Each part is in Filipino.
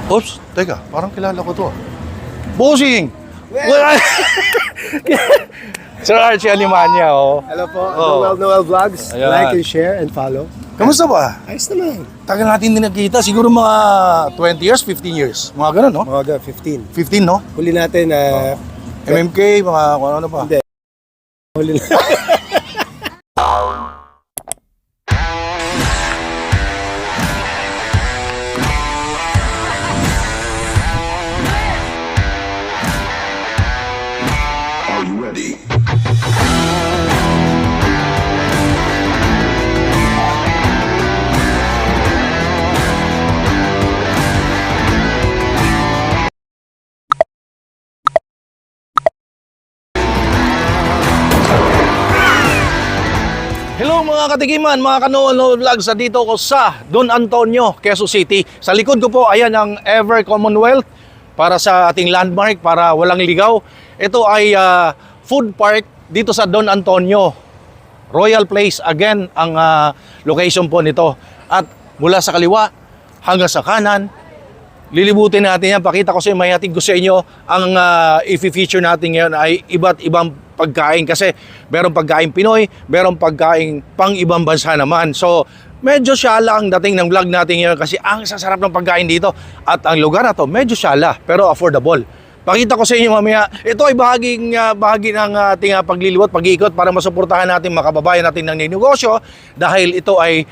Oops, teka, parang kilala ko to. Bossing! Sir Archie Alimanya, oh. Hello po, Oh. Noel Vlogs. Ayan. Like and share and follow. Kamusta ba? Ayos naman. Tagal natin din nagkita, siguro mga 20 years, 15 years. Mga ganun, no? Mga 15. 15, no? Huli natin na... MMK, mga kung ano pa. Hindi. Huli na. Are you ready? Hello mga katikiman, mga kanono vlogs. Dito ko sa Don Antonio, Quezon City. Sa likod ko po, ayan ang Ever Commonwealth para sa ating landmark, para walang ligaw. Ito ay food park dito sa Don Antonio. Royal Place, again, ang location po nito. At mula sa kaliwa hanggang sa kanan, lilibutin natin yan. Pakita ko sa inyo, mahihatid ko sa inyo. Ang i-feature natin ngayon ay iba't ibang pagkain. Kasi merong pagkain Pinoy, merong pagkain pang ibang bansa naman. So, medyo syala ang dating ng vlog natin ngayon kasi ang sasarap ng pagkain dito. At ang lugar na to, medyo syala, pero affordable. Pakita ko sa inyo mamaya. Ito ay bahagi ng ating pagliliwat, pag-iikot para masuportahan natin mga kababayan natin ng negosyo dahil ito ay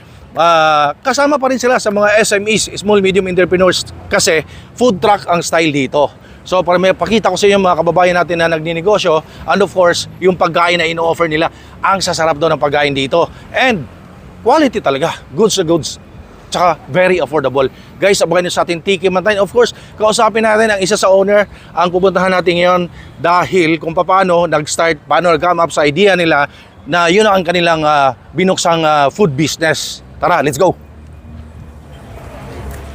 kasama pa rin sila sa mga SMEs, Small Medium Entrepreneurs, kasi food truck ang style dito. So para may pakita ko sa inyo mga kababayan natin na nagninegosyo, and of course, yung pagkain na ino-offer nila, ang sasarap daw ng pagkain dito. And quality talaga, goods na goods. Tsaka very affordable. Guys, abangan nyo sa ating Tiki Mantayan. Of course, kausapin natin ang isa sa owner, ang pupuntahan natin ngayon dahil kung paano nag-start, paano nag-come up sa idea nila na yun ang kanilang binuksang food business. Tara, let's go!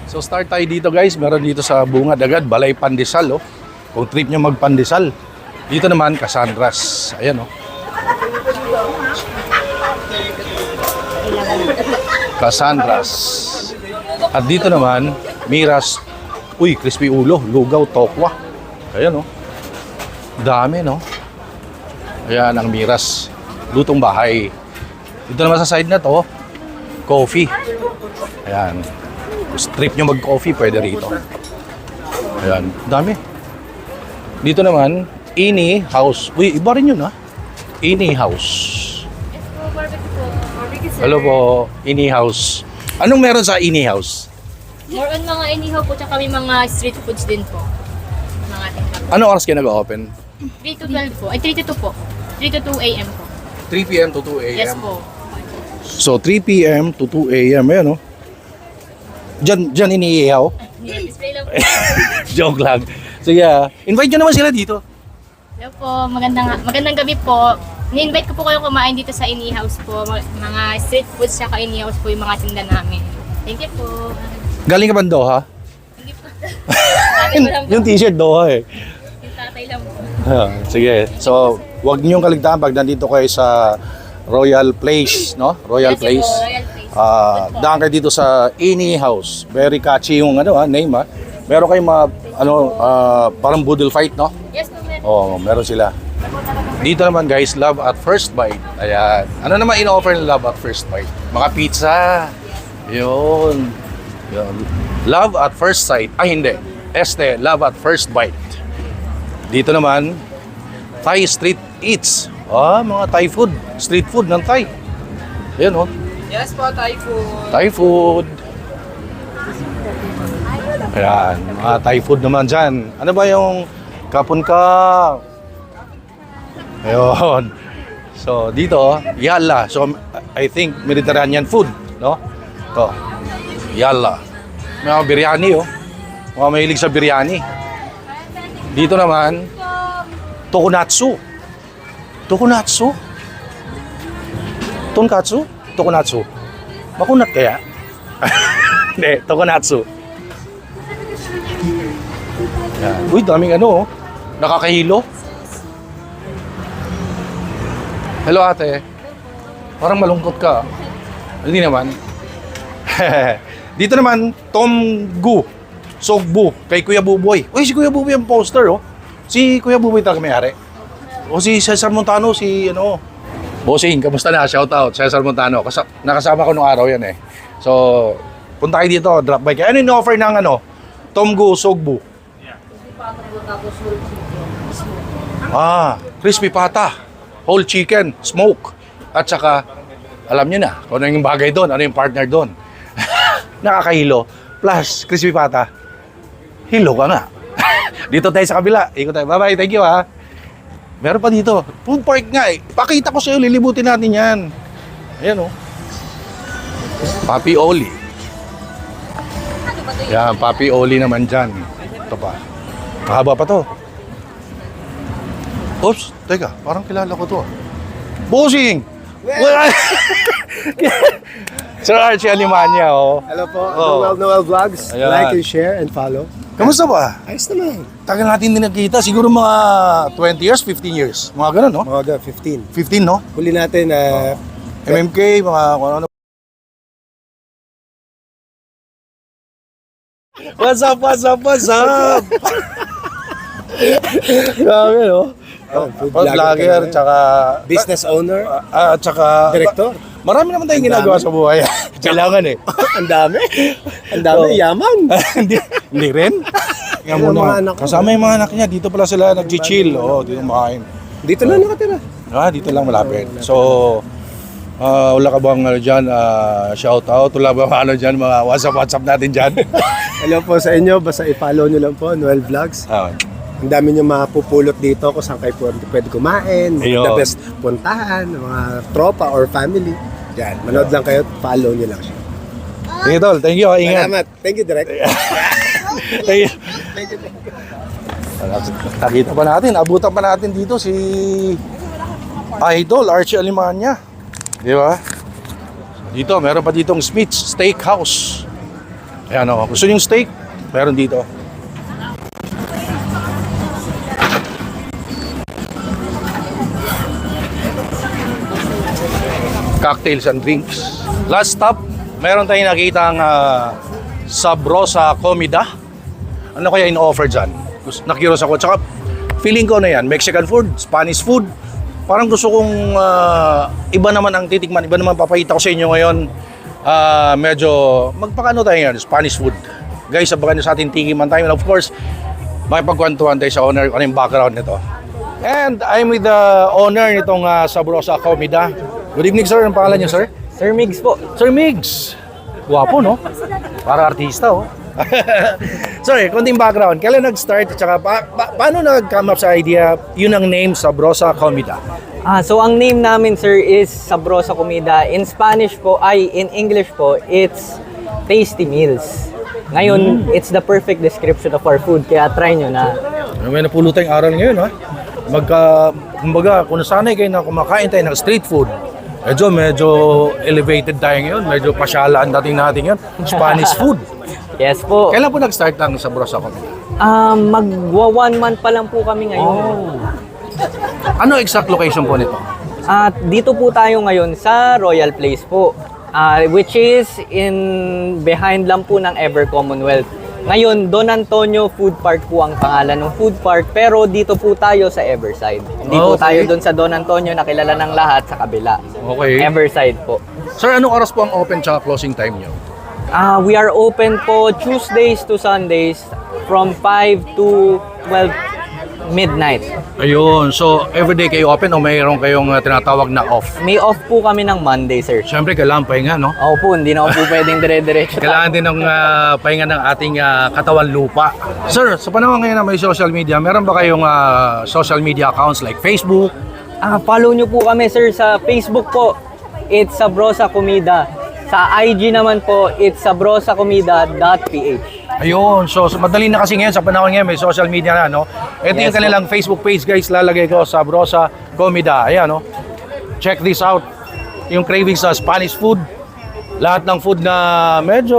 So start tayo dito guys, meron dito sa Bungad agad, Balay Pandesal, oh. Kung trip nyo magpandesal. Dito naman, Cassandras. Ayan, oh. Cassandras. At dito naman, Miras. Uy, crispy ulo, lugaw, tokwa. Ayan, oh. Dami, no? Ayan ang Miras. Lutong bahay. Dito naman sa side na to, coffee. Ayan. Trip nyo mag-coffee, pwede rito. Ayan, dami. Dito naman, Ini House. Uy, iba rin yun, ha? Ini House. Hello po, Ini House. Anong meron sa Ini House? More on mga inihaw po, tsaka may mga street foods din po. Mga ating kami. Anong oras kayo nag-open? 3 to 12 po. Ay, 3 to 2 po. 3 to 2 a.m. po. 3 p.m. to 2 a.m. Yes po. So, 3 p.m. to 2 a.m. Ayan, no? Diyan iniihaw? Display lang po. Joke lang. Sige, invite nyo naman sila dito. Hello po, magandang gabi po. Ni-invite ko po kayo kumain dito sa Ini House po. Mga street foods tsaka Ini House po yung mga tinda namin. Thank you po. Galing ka ba Doha? Hindi po. Tatay ko lang po. Yung t-shirt Doha eh. Yung tatay lang po. Sige. So, wag niyong kaligtaan pag nandito kayo sa Royal Place, no? Royal Yes po, Place. Royal Place. Daan kayo dito sa Ini House. Very catchy yung name, ha. Meron kayong mga parang boodle fight, no? Yes po, meron. Oh, meron sila. Dito naman guys, Love at First Bite. Ayan. Ano naman in-offer ng Love at First Bite? Mga pizza. Yun. Love at First Sight. Ay, hindi. Love at First Bite. Dito naman, Thai Street Eats. Mga Thai food. Street food ng Thai. Ayan, oh. Yes po, Thai food. Thai food. Ayan, mga Thai food naman dyan. Ano ba yung kapon ka? Ayun. So, dito, Yalla. So, I think Mediterranean food, no? Ito, Yalla. May mga biryani, oh. Mga mahilig sa biryani. Dito naman, Tokonatsu. Tokonatsu? Tonkatsu? Tokonatsu. Makunat kaya? Hindi, Tokonatsu. Yan. Uy, daming oh. Nakakahilo. Hello ate. Parang malungkot ka. Hindi naman. Dito naman, Tom Gu. Sogbu kay Kuya Buboy. Uy, si Kuya Buboy ang poster, oh. Si Kuya Buboy talaga may-ari. O si Cesar Montano, si ano. Bossing, kamusta na? Shout out, Cesar Montano. Nakasama ko nung araw yan eh. So, punta kayo dito, drop by kayo. Ano yung offer ng ano? Tomgu Sogbu. Crispy pata, whole chicken, smoke. At saka, alam niyo na kung ano yung bagay doon, ano yung partner doon. Nakakahilo. Plus, crispy pata. Hilo ka nga. Dito tayo sa kabila. Ikot tayo. Bye-bye. Thank you, ha. Meron pa dito. Food park nga eh. Pakita ko sa'yo. Lilibutin natin yan. Ayan, oh. Papi Oli. Yan, Papi Oli naman dyan. Ito pa. Mahaba pa to. Oops. Teka. Parang kilala ko to. Bossing! Sir Archie Alimanya, oh. Hello po, Oh. Noel Vlogs. Ayan. Like and share and follow. Kamusta ba? Ayos naman. Tagal natin din nakita. Siguro mga 20 years, 15 years. Mga ganun, no? Mga 15. 15, no? Huli natin na MMK, mga kung ano. What's up, what's up, what's up? Grabe, no? food Food vlogger, talaga. tsaka... Business owner, At tsaka... director. Marami naman tayong ginagawa sa buhay. Kailangan eh. Ang dami. Ang dami, Oh. yaman. Hindi rin. Yan Yung muna. mga anak ko. Kasama yung mga anak niya. Dito pala sila nag-chill. Oo, dito makain. Dito na nakatira. Dito lang malapit. So, wala ka bang ano dyan, shout out? Wala ba ano dyan, mga WhatsApp natin dyan? Hello po sa inyo. Basta i-follow nyo lang po, Noel Vlogs. Ang dami nyo mapupulot dito kung saan kayo pwede kumain, Ayun. the best puntahan, mga tropa or family. Yan, manood lang kayo, follow nyo lang siya. Sige, tol. Thank you. Ingat. Salamat. Thank you, Direk. Thank you. Nakita pa natin, abutan pa natin dito si Idol Archie Alimanya. Di ba? Dito, meron pa ditong Smith's Steakhouse. Ayan o, gusto niyo yung steak? Meron dito. Cocktails and drinks. Last stop, meron tayong nakitang Sabrosa Comida. Ano kaya in-offer dyan? Nakikiros ako. Tsaka feeling ko na yan, Mexican food, Spanish food. Parang gusto kong iba naman ang titikman, iba naman papakita ko sa inyo ngayon. Medyo magpakano tayo yan, Spanish food. Guys, sabagan nyo sa ating tikiman tayo. And of course, makipagkwentuhan tayo sa owner, ano yung background nito. And I'm with the owner nitong Sabrosa Comida. Good evening, sir. Ang pangalan niyo, sir? Sir Migs po. Sir Migs. Guwapo, no? Para artista, oh. Sorry, konting background. Kailan nag-start? Tsaka paano nag-come up sa idea? Yun ang name, Sabrosa Comida. So ang name namin sir is Sabrosa Comida. In Spanish po, in English po, it's Tasty Meals. Ngayon, it's the perfect description of our food, kaya try nyo na. May napulot tayong aral ngayon, ha? Kumbaga, kung nasanay kayo na kumakain tayo ng street food, medyo elevated tayo ngayon. Medyo pasyalaan dating natin yan. Spanish food. Yes po. Kailan po nag-start ng Sabrosa Comida? Magwa 1 month pa lang po kami ngayon. Ano exact location po nito? At dito po tayo ngayon sa Royal Place po. Which is behind lang po ng Ever Commonwealth. Ngayon, Don Antonio Food Park po ang pangalan ng food park, pero dito po tayo sa Everside. Hindi po Okay. tayo doon sa Don Antonio na kilala ng lahat sa kabila. Okay. Everside po. Sir, anong oras po ang open tsaka closing time nyo? We are open po Tuesdays to Sundays from 5 to 12 midnight. Ayun, so everyday kayo open o mayroon kayong tinatawag na off? May off po kami ng Monday, sir. Siyempre, kailangan pahinga, no? Opo, hindi na po pwedeng dire-diretso. Kailangan din ng pahinga ng ating katawan lupa. Sir, sa panahon ngayon na may social media, meron ba kayong social media accounts like Facebook? Follow nyo po kami, sir, sa Facebook po. It's Sabrosa Comida. Sa IG naman po, it's sabrosacomida.ph. Ayun, so madali na kasi ngayon sa panahon ngayon may social media na, no? Ito yung Yes, kanilang Facebook page, guys. Lalagay ko, Sabrosa Comida. Ayan, no? Check this out. Yung cravings sa Spanish food. Lahat ng food na medyo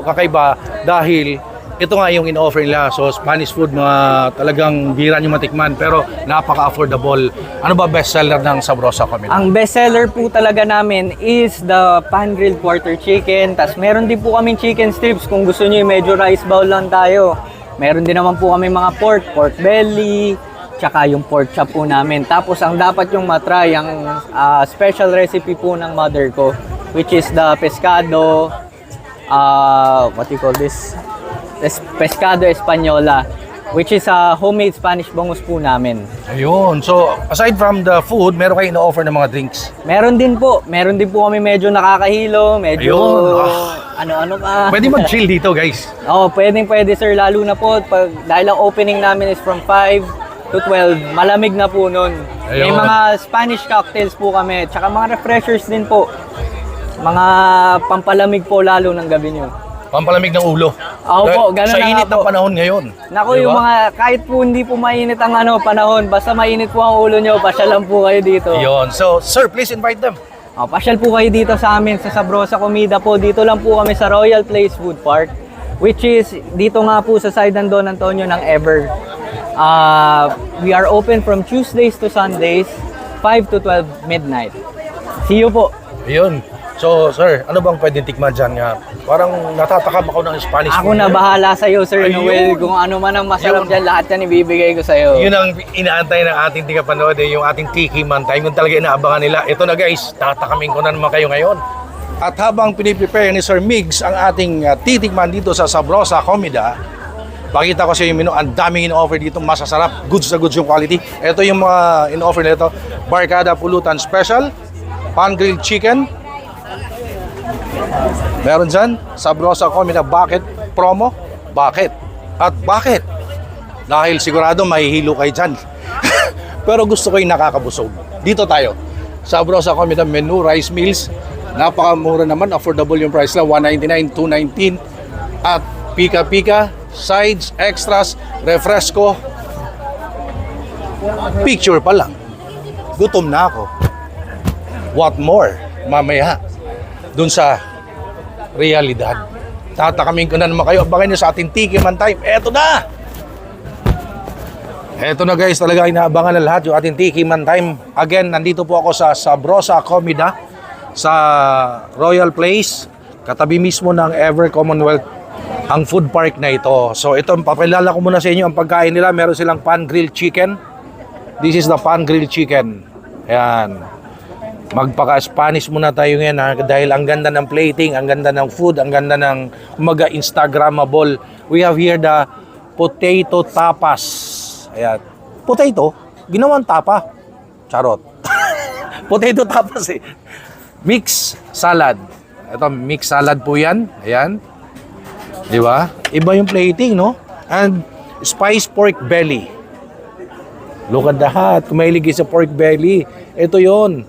kakaiba dahil ito nga yung in-offer nila. So, Spanish food, mga talagang bira nyo matikman, pero napaka-affordable. Ano ba bestseller ng Sabrosa Comida? Ang bestseller po talaga namin is the pan-grilled quarter chicken. Tapos meron din po kaming chicken strips kung gusto nyo yung medyo rice bowl lang tayo. Meron din naman po kami mga pork belly, tsaka yung pork chop po namin. Tapos ang dapat yung matry, ang special recipe po ng mother ko, which is the pescado, what do you call this? Pescado Española, which is a homemade Spanish bangus po namin. Ayun. So, aside from the food, meron kayo in-offer ng mga drinks. Meron din po kami medyo nakakahilo, medyo Ayun. ano-ano pa. Pwede mag-chill dito, guys. Oo, pwede sir, lalo na po dahil ang opening namin is from 5 to 12, malamig na po nun. May Ayun. mga Spanish cocktails po kami, tsaka mga refreshers din po. Mga pampalamig po lalo ng gabi nyo. Pampalamig ng ulo. Opo, ganun Sa na nga init ng po. panahon ngayon. Naku, Di yung ba? mga, kahit po hindi po mainit ang panahon, basta mainit po ang ulo nyo, pasyal lang po kayo dito. Yun. So, sir, please invite them. Pasyal po kayo dito sa amin sa Sabrosa Comida po. Dito lang po kami sa Royal Place Food Park, which is dito nga po sa side ng Don Antonio ng Ever. We are open from Tuesdays to Sundays, 5 to 12 midnight. See you po. Ayun. So, sir, ano bang pwedeng tikman dyan nga? Parang natatakam ako ng Spanish Ako food. na bahala sa iyo, Sir Ayun. Noel. Kung ano man ang masarap Yun. dyan, lahat yan ibibigay ko sa iyo. Yun ang inaantay ng ating tingapanood, yung ating Tiki Man Time. Yung talaga inaabangan nila. Ito na guys, tatakamin ko na naman kayo ngayon. At habang piniprepare ni Sir Migs ang ating titikman dito sa Sabrosa Comida, pakita ko sa yung menu, ang daming in-offer dito, masasarap, goods na goods yung quality. Ito yung mga in-offer nito, Barkada Pulutan Special, pan-grilled chicken, meron dyan, Sabrosa Comida Bucket Promo. Bakit? At bakit? Dahil sigurado mahihilo kayo dyan. Pero gusto ko yung nakakabusog. Dito tayo. Sabrosa Comida Menu, rice meals. Napakamura naman, affordable yung price lang. $199, $219. At pika-pika, sides, extras, refresco. Picture pa lang. Gutom na ako. What more? Mamaya. Dun sa realidad. Tatakamin ko na naman kayo. Abangan nyo sa ating Tiki Man Time. Eto na! Eto na guys, talaga inaabangan na lahat yung ating Tiki Man Time. Again, nandito po ako sa Sabrosa Comida sa Royal Place. Katabi mismo ng Ever Commonwealth ang food park na ito. So ito, papilala ko muna sa inyo ang pagkain nila. Meron silang pan-grilled chicken. This is the pan-grilled chicken. Ayan. Magpaka-Spanish muna tayo ngayon ha, dahil ang ganda ng plating, ang ganda ng food, ang ganda ng umaga Instagrammable. We have here the potato tapas. Ayan. Potato, ginawang tapa. Charot. Potato tapas eh. Mix salad. Ito, mix salad po yan. Ayan. Di ba? Iba yung plating, no? And spiced pork belly. Look at that. Kung mahilig sa pork belly, ito yon.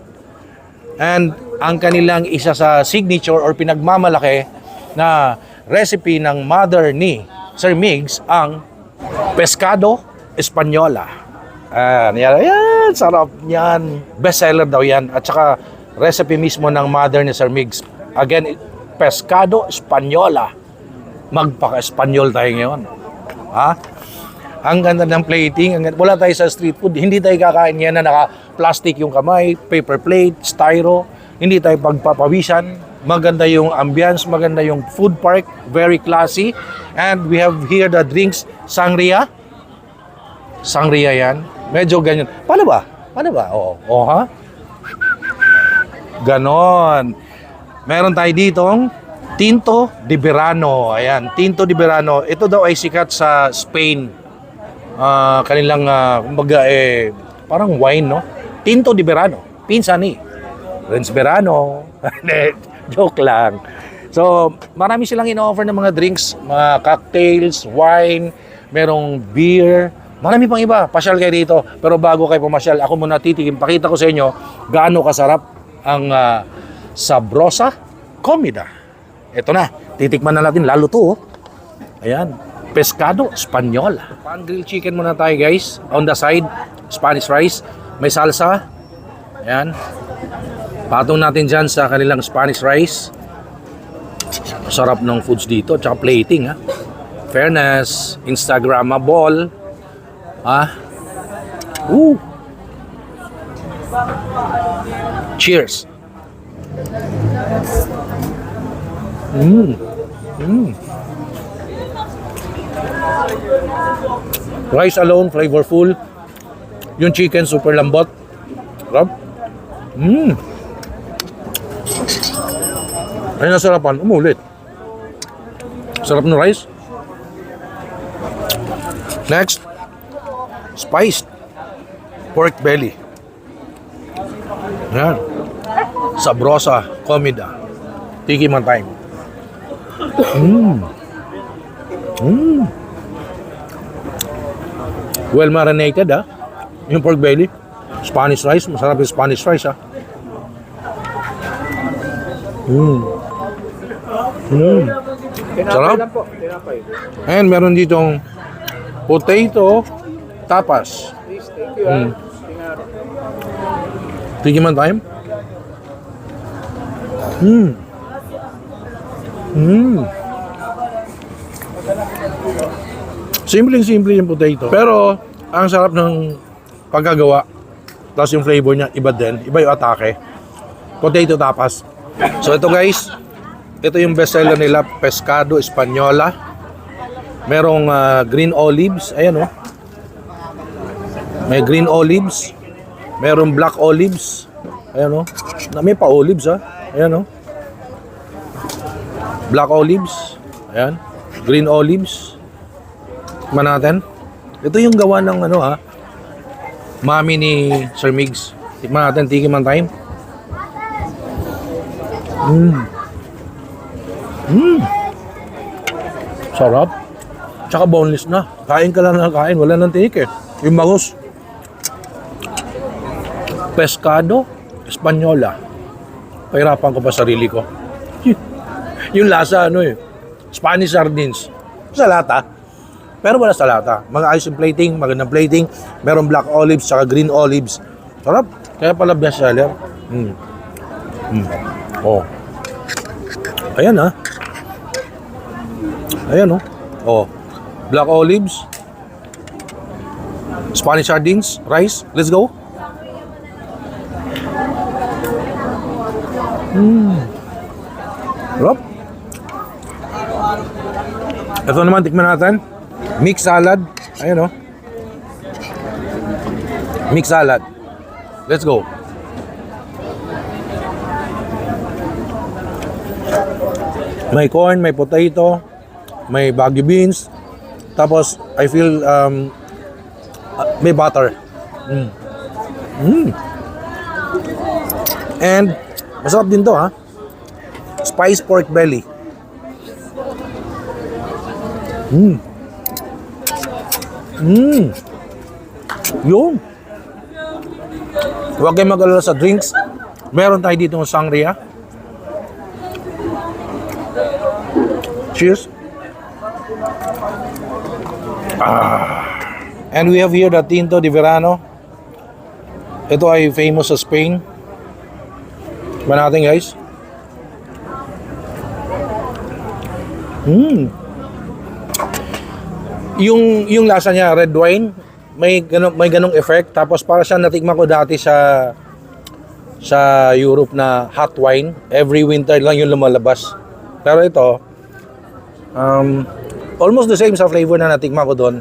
And ang kanilang isa sa signature or pinagmamalaki na recipe ng mother ni Sir Migs, ang Pescado Española. Yan, sarap yan. Bestseller daw yan. At saka recipe mismo ng mother ni Sir Migs. Again, Pescado Española. Magpaka-Espanyol tayo ngayon. Ha? Ang ganda ng plating. Wala tayo sa street food. Hindi tayo kakain yan na naka-plastic yung kamay, paper plate, styro. Hindi tayo pagpapawisan. Maganda yung ambience, maganda yung food park. Very classy. And we have here the drinks. Sangria. Sangria yan. Medyo ganyan. Paano ba? Oo, ha? Ganon. Meron tayo ditong Tinto de Verano. Ayan, Tinto de Verano. Ito daw ay sikat sa Spain. Kanilang kumbaga parang wine, no? Tinto de Verano, pinsan ni Renz Verano. Joke lang. So, marami silang in-offer ng mga drinks, mga cocktails, wine, merong beer, marami pang iba. Pasyal kayo dito. Pero bago kayo pumasyal, ako muna titikim. Pakita ko sa inyo gaano kasarap ang Sabrosa Comida. Ito na, titikman na natin lalo to. Ayan. Pescado Española. Pan-grilled chicken muna tayo guys. On the side, Spanish rice. May salsa. Ayan. Patong natin dyan sa kanilang Spanish rice. Sarap ng foods dito. Tsaka plating ha. Fairness, Instagrammable. Ooh. Cheers. Rice alone, flavorful. Yung chicken, super lambot. Sarap. Ay, nasarapan. Umulit. Sarap ng rice. Next, spiced pork belly. Yan. Sabrosa comida. Tiki man time. Well marinated yung pork belly. Spanish rice, masarap yung Spanish rice Sarap. And meron ditong potato tapas. Tiki man time. Simpleng-simple yung potato. Pero, ang sarap ng pagkagawa. Tapos yung flavor niya, iba din. Iba yung atake. Potato tapas. So ito guys, ito yung bestseller nila, Pescado Española. Merong green olives. Ayan May green olives. Merong black olives. Ayan May pa olives Ayan Black olives. Ayan. Green olives. Tikman natin. Ito yung gawa ng mami ni Sir Migs. Tikman natin, tiki man time. Sarap. Tsaka boneless na. Kain ka lang na kain. Wala nang tinik Yung bangus. Pescado Española. Pahirapan ko pa sarili ko. Yung lasa Spanish sardines. Sa lata. Pero wala sa lata. Mga ayos yung plating, magandang plating. Meron black olives, saka green olives. Sarap. Kaya pala best seller. Oh. Ayan Ayan Oh. Black olives. Spanish sardines, rice. Let's go. Sarap. Ito naman, tikman natin. Mixed salad. Ayan Mixed salad. Let's go. May corn, may potato, may Baguio beans. Tapos, I feel may butter. And, masarap din to Spiced pork belly. Yun. Huwag kayong mag-alala sa drinks. Meron tayo dito ng sangria. Cheers. And we have here the Tinto de Verano. Ito ay famous sa Spain. Ba natin guys? Yung lasa niya, red wine, may ganong effect. Tapos para siya natikman ko dati sa Europe na hot wine. Every winter lang yung lumalabas. Pero ito, almost the same sa flavor na natikman ko doon.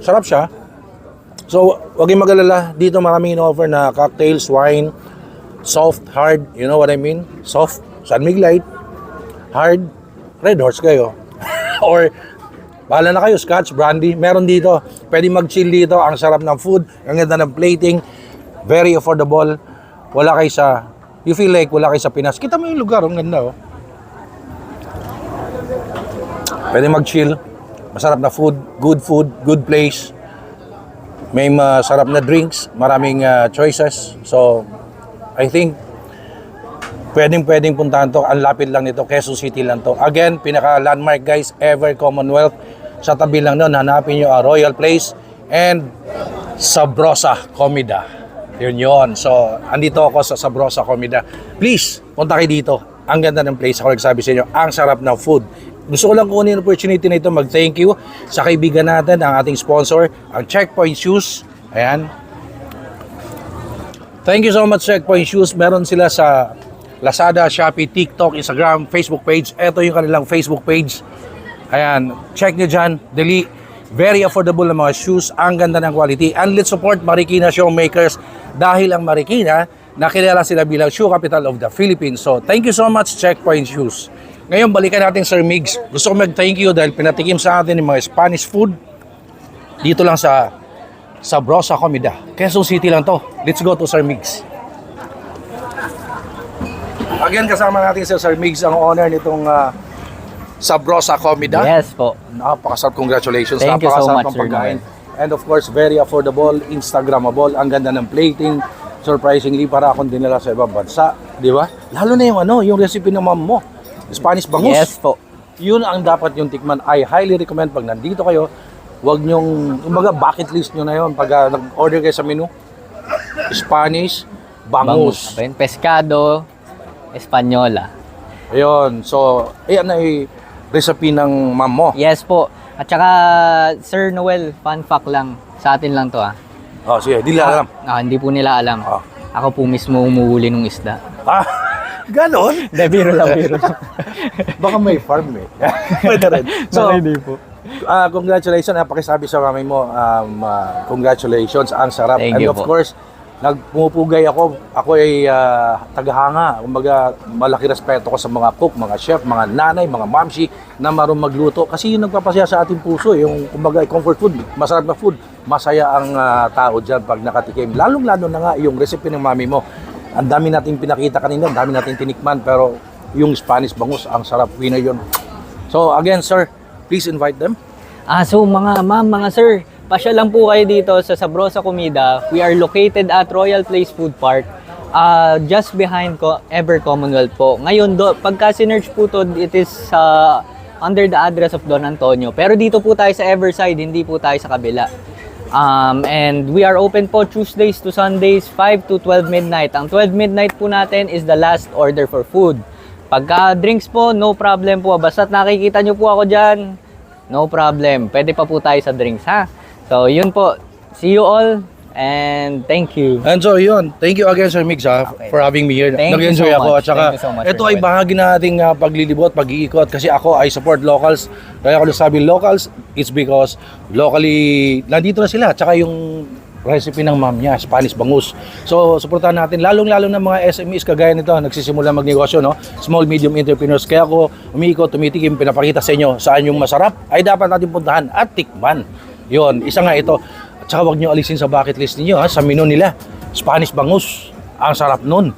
Sarap siya. So, huwag kayong mag-alala. Dito maraming in-offer na cocktails, wine, soft, hard. You know what I mean? Soft, San Mig Light. Hard, Red Horse kayo. Or, bahala na kayo, Scotch, Brandy. Meron dito. Pwede mag-chill dito. Ang sarap ng food. Ang ganda ng plating. Very affordable. Wala kayo sa... You feel like wala kayo sa Pinas. Kita mo yung lugar. Ang ganda, Pwede mag-chill. Masarap na food, good place. May masarap na drinks, maraming choices. So, I think pwedeng puntahan to. Ang lapit lang nito, Quezon City lang to. Again, pinaka-landmark guys, Ever Commonwealth. Sa tabi lang nun, hanapin nyo Royal Place and Sabrosa Comida. Yun. So, andito ako sa Sabrosa Comida. Please, punta kayo dito. Ang ganda ng place. Ako nagsabi sa inyo, ang sarap ng food. gusto ko lang kunin yung opportunity na ito mag-thank you sa kaibigan natin, ang ating sponsor, ang Checkpoint Shoes. Ayan. Thank you so much, Checkpoint Shoes. Meron sila sa Lazada, Shopee, TikTok, Instagram, Facebook page. Ito yung kanilang Facebook page. Ayan, check nyo dyan. Dali. Very affordable na mga shoes. Ang ganda ng quality. And let's support Marikina Shoemakers dahil ang Marikina, nakilala sila bilang shoe capital of the Philippines. So, thank you so much, Checkpoint Shoes. Ngayon, balikan natin, Sir Migs. Gusto ko mag-thank you dahil pinatikim sa atin yung mga Spanish food dito lang sa Sabrosa Comida. Quezon City lang to. Let's go to Sir Migs. Again, kasama natin si Sir Migs, ang owner nitong Sabrosa Comida. Yes po. Napakasarap, congratulations. Thank you so Napakasarap much, ng Sir pagkain. And of course, very affordable, Instagrammable. Ang ganda ng plating. Surprisingly, para akong dinala sa ibang bansa. Di ba? Lalo na yung recipe ng mom mo. Spanish bangus. Yes po. Yun ang dapat yung tikman. I highly recommend pag nandito kayo, huwag nyong, bucket list nyo na yun. Pag nag-order kayo sa menu, Spanish bangus. Bangus. Pescado, Espanyola. Ayun. So, ayan ay recipe ng mom mo. Yes po. At saka, Sir Noel, fun fact lang. Sa atin lang to Oh, sige, di lang alam. Hindi po nila alam. Ah. Ako po mismo umuhuli ng isda. Ah, ganon? Hindi, biro lang. Baka may farm eh. Pwede rin. So, hindi po. congratulations. Napakisabi sa mami mo. Congratulations. Ang sarap. Thank And you of po. course, nagpumupugay ako. Ako ay tagahanga. Kumbaga, malaki respeto ko sa mga cook, mga chef, mga nanay, mga mamshi na marunong magluto. Kasi yun nagpapasaya sa ating puso. Yung kumbaga, comfort food, masarap na food. Masaya ang tao dyan pag nakatikim. Lalong-lalo na nga yung recipe ng mami mo. Ang dami natin pinakita kanina, ang dami natin tinikman. Pero yung Spanish bangus, ang sarap. Winner yun. So again, sir, please invite them. So mga ma'am, mga sir, pasya lang po kayo dito sa Sabrosa Comida. We are located at Royal Place Food Park, just behind Ever Commonwealth po. Ngayon, pagka sinerch po to, it is under the address of Don Antonio. Pero dito po tayo sa Everside, hindi po tayo sa kabila. And we are open po Tuesdays to Sundays, 5 to 12 midnight. Ang 12 midnight po natin is the last order for food. Pagka drinks po, no problem po. Basta't nakikita nyo po ako dyan, no problem. Pwede pa po tayo sa drinks, ha? So, yun po. See you all and thank you. And so yun, thank you again Sir Migs for having me here. Thank you Nag-enjoy so ako much. at saka Thank you so much, ito Sir ay Noel. bahagi na ating paglilibot, pag-iikot kasi ako I support locals. Kaya ako nasabi locals, it's because locally nandito na sila at saka yung recipe ng mom niya, Spanish bangus. So, suportahan natin lalong-lalo ng mga SMEs kagaya nito, nagsisimula magnegosyo, no? Small medium entrepreneurs. Kaya ako umiikot, tumitikim, pinapakita sa inyo saan yung masarap ay dapat natin puntahan at tikman. Yun, isa nga ito. At saka huwag nyo alisin sa bucket list ninyo, sa menu nila. Spanish bangus. Ang sarap nun.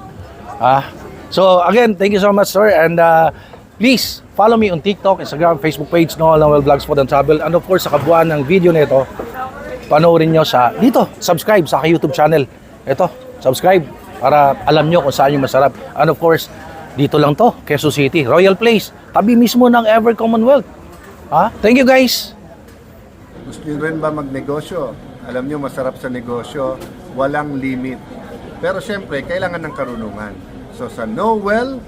So again, thank you so much sir. And please, follow me on TikTok, Instagram, Facebook page, Noel Noel Vlogs Food and Travel. And of course, sa kabuuan ng video na ito, panoorin nyo dito, subscribe sa aking YouTube channel. Ito, subscribe para alam nyo kung saan yung masarap. And of course, dito lang to, Quezon City, Royal Place. Tabi mismo ng Ever Commonwealth. Thank you guys. Gusto nyo rin ba magnegosyo? Alam nyo, masarap sa negosyo, walang limit. Pero syempre, kailangan ng karunungan. So sa Noel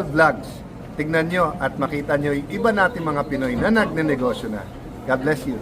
Vlogs, tignan nyo at makita nyo yung iba natin mga Pinoy na nagnenegosyo na. God bless you.